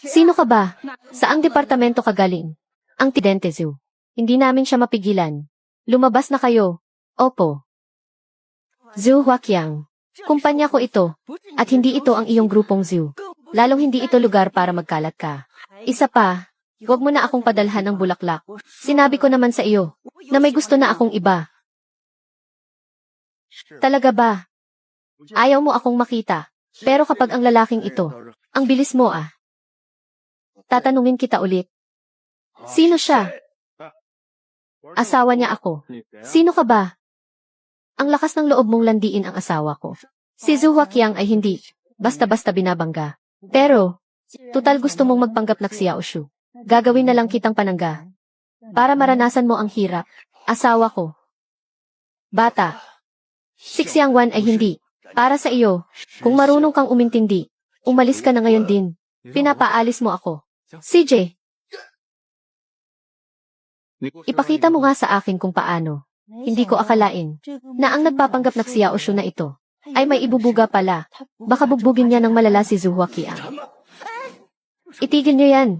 Sino ka ba? Saang departamento ka galing? Ang Tidente Zoo. Hindi namin siya mapigilan. Lumabas na kayo. Opo. Zhu Huaqiang. Kumpanya ko ito. At hindi ito ang iyong grupong zoo. Lalong hindi ito lugar para magkalat ka. Isa pa, huwag mo na akong padalhan ng bulaklak. Sinabi ko naman sa iyo, na may gusto na akong iba. Talaga ba? Ayaw mo akong makita. Pero kapag ang lalaking ito, ang bilis mo ah. Tatanungin kita ulit. Sino siya? Asawa niya ako. Sino ka ba? Ang lakas ng loob mong landiin ang asawa ko. Si Zhu Huaqiang ay hindi basta-basta binabangga. Pero, tutal gusto mong magpanggap na Xiao Shu. Gagawin na lang kitang panangga. Para maranasan mo ang hirap. Asawa ko. Bata. Si Xiang Wan ay hindi. Para sa iyo, kung marunong kang umintindi, umalis ka na ngayon din. Pinapaalis mo ako. CJ. Ipakita mo nga sa akin kung paano. Hindi ko akalain na ang nagpapanggap na Xiao Shu na ito ay may ibubuga pala. Baka bugbugin niya ng malala si Zhu Huaqiang. Itigil niyo yan.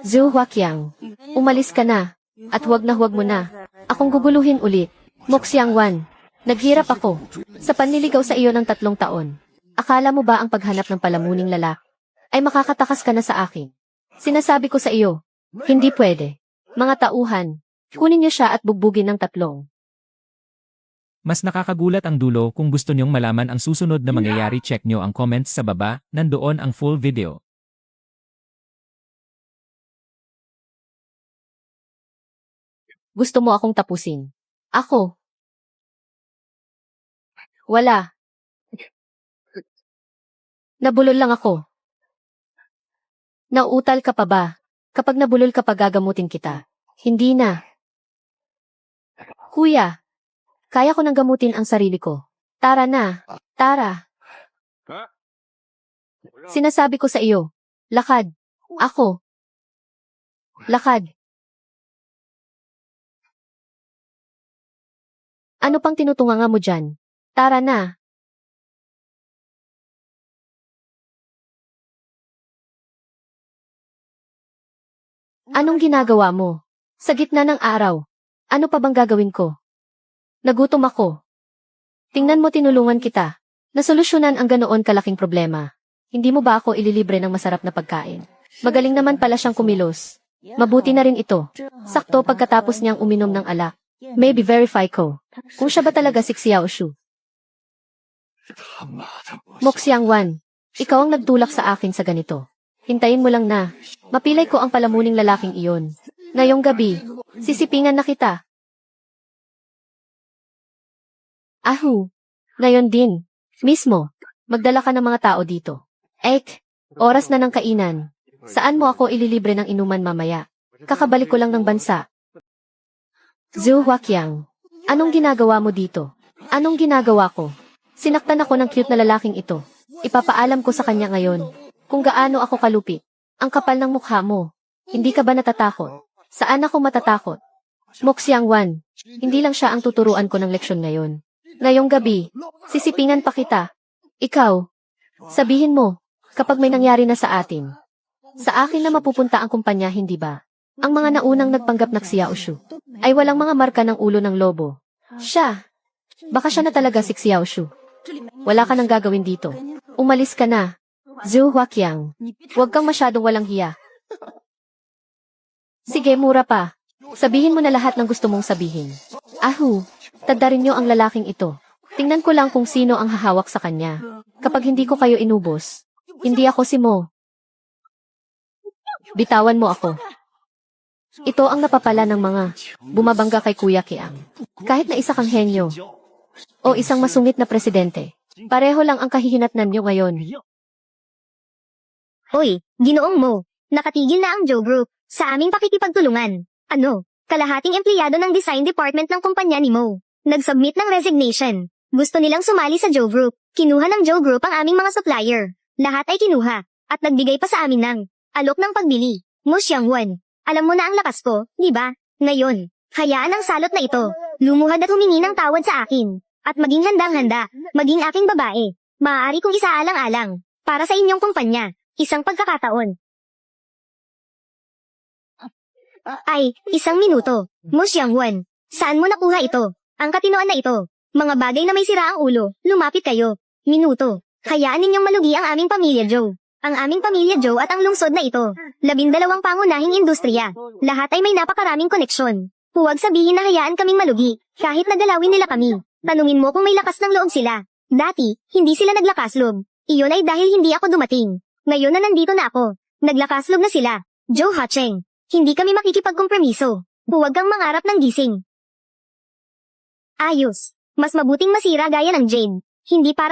Zhu Huaqiang, umalis ka na. At huwag mo na. Akong guguluhin ulit. Mo Xiang Wan, naghirap ako sa panliligaw sa iyo ng 3 taon. Akala mo ba ang paghanap ng palamuning lalaki ay makakatakas ka na sa akin? Sinasabi ko sa iyo, hindi pwede. Mga tauhan, kunin niyo siya at bugbugin ng 3. Mas nakakagulat ang dulo. Kung gusto nyong malaman ang susunod na mangyayari, check nyo ang comments sa baba, nandoon ang full video. Gusto mo akong tapusin? Ako? Wala. Nabulol lang ako. Nauutal ka pa ba? Kapag nabulol ka pa gagamutin kita. Hindi na. Kuya, kaya ko nang gamutin ang sarili ko. Tara na. Tara. Sinasabi ko sa iyo. Lakad. Ako. Lakad. Ano pang tinutunganga mo dyan? Tara na. Anong ginagawa mo? Sa gitna ng araw. Ano pa bang gagawin ko? Nagutom ako. Tingnan mo, tinulungan kita. Nasolusyonan ang ganoon kalaking problema. Hindi mo ba ako ililibre ng masarap na pagkain? Magaling naman pala siyang kumilos. Mabuti na rin ito. Sakto pagkatapos niyang uminom ng alak. Maybe verify ko. Kung siya ba talaga si Xiao Shu? Mo Xiang Wan, ikaw ang nagtulak sa akin sa ganito. Hintayin mo lang na. Mapilay ko ang palamuning lalaking iyon. Ngayong gabi, sisipingan na kita. Ahu, ngayon din. Mismo, magdala ka ng mga tao dito. Oras na ng kainan. Saan mo ako ililibre ng inuman mamaya? Kakabalik ko lang ng bansa. Zhu Huaqiang, anong ginagawa mo dito? Anong ginagawa ko? Sinaktan ako ng cute na lalaking ito. Ipapaalam ko sa kanya ngayon kung gaano ako kalupit. Ang kapal ng mukha mo. Hindi ka ba natatakot? Saan ako matatakot? Mo Xiang Wan, hindi lang siya ang tuturuan ko ng leksyon ngayon. Ngayong gabi, sisipingan pa kita. Ikaw, sabihin mo, kapag may nangyari na sa atin. Sa akin na mapupunta ang kumpanya, hindi ba? Ang mga naunang nagpanggap na Xiao Shu ay walang mga marka ng ulo ng lobo. Siya. Baka siya na talaga si Xiao Shu. Wala ka nang gagawin dito. Umalis ka na. Zhu Huaqiang, huwag kang masyadong walang hiya. Sige, mura pa. Sabihin mo na lahat ng gusto mong sabihin. Ahu, taddarin niyo ang lalaking ito. Tingnan ko lang kung sino ang hahawak sa kanya. Kapag hindi ko kayo inubos, hindi ako si Mo. Bitawan mo ako. Ito ang napapala ng mga bumabangga kay Kuya Qiang. Kahit na isa kang henyo o isang masungit na presidente, pareho lang ang kahihinatnan niyo ngayon. Hoy, Ginoong Mo, nakatigil na ang Joe Group sa aming pakikipagtulungan. Ano, kalahating empleyado ng design department ng kumpanya ni Mo nag-submit ng resignation. Gusto nilang sumali sa Joe Group. Kinuha ng Joe Group ang aming mga supplier. Lahat ay kinuha at nagbigay pa sa amin ng alok ng pagbili. Mo Xiang Wan, alam mo na ang lakas ko, di ba? Ngayon, hayaan ang salot na ito. Lumuhad at humingi ng tawad sa akin. At maging handang-handa, maging aking babae. Maaari kong isaalang-alang. Para sa inyong kumpanya, isang pagkakataon. Ay, 1 minuto. Mo Xiangwan, saan mo nakuha ito? Ang katinoan na ito. Mga bagay na may sira ang ulo, lumapit kayo. Minuto. Hayaan ninyong malugi ang aming pamilya Joe. Ang aming pamilya Joe at ang lungsod na ito. 12 pangunahing industriya. Lahat ay may napakaraming koneksyon. Huwag sabihin na hayaan kaming malugi, kahit nagalawin nila kami. Tanungin mo kung may lakas ng loob sila. Dati, hindi sila naglakasloob. Iyon ay dahil hindi ako dumating. Ngayon na nandito na ako, naglakasloob na sila. Joe Hacheng, hindi kami makikipagkompromiso. Huwag kang mangarap ng gising. Ayos. Mas mabuting masira gaya ng Jade. Hindi para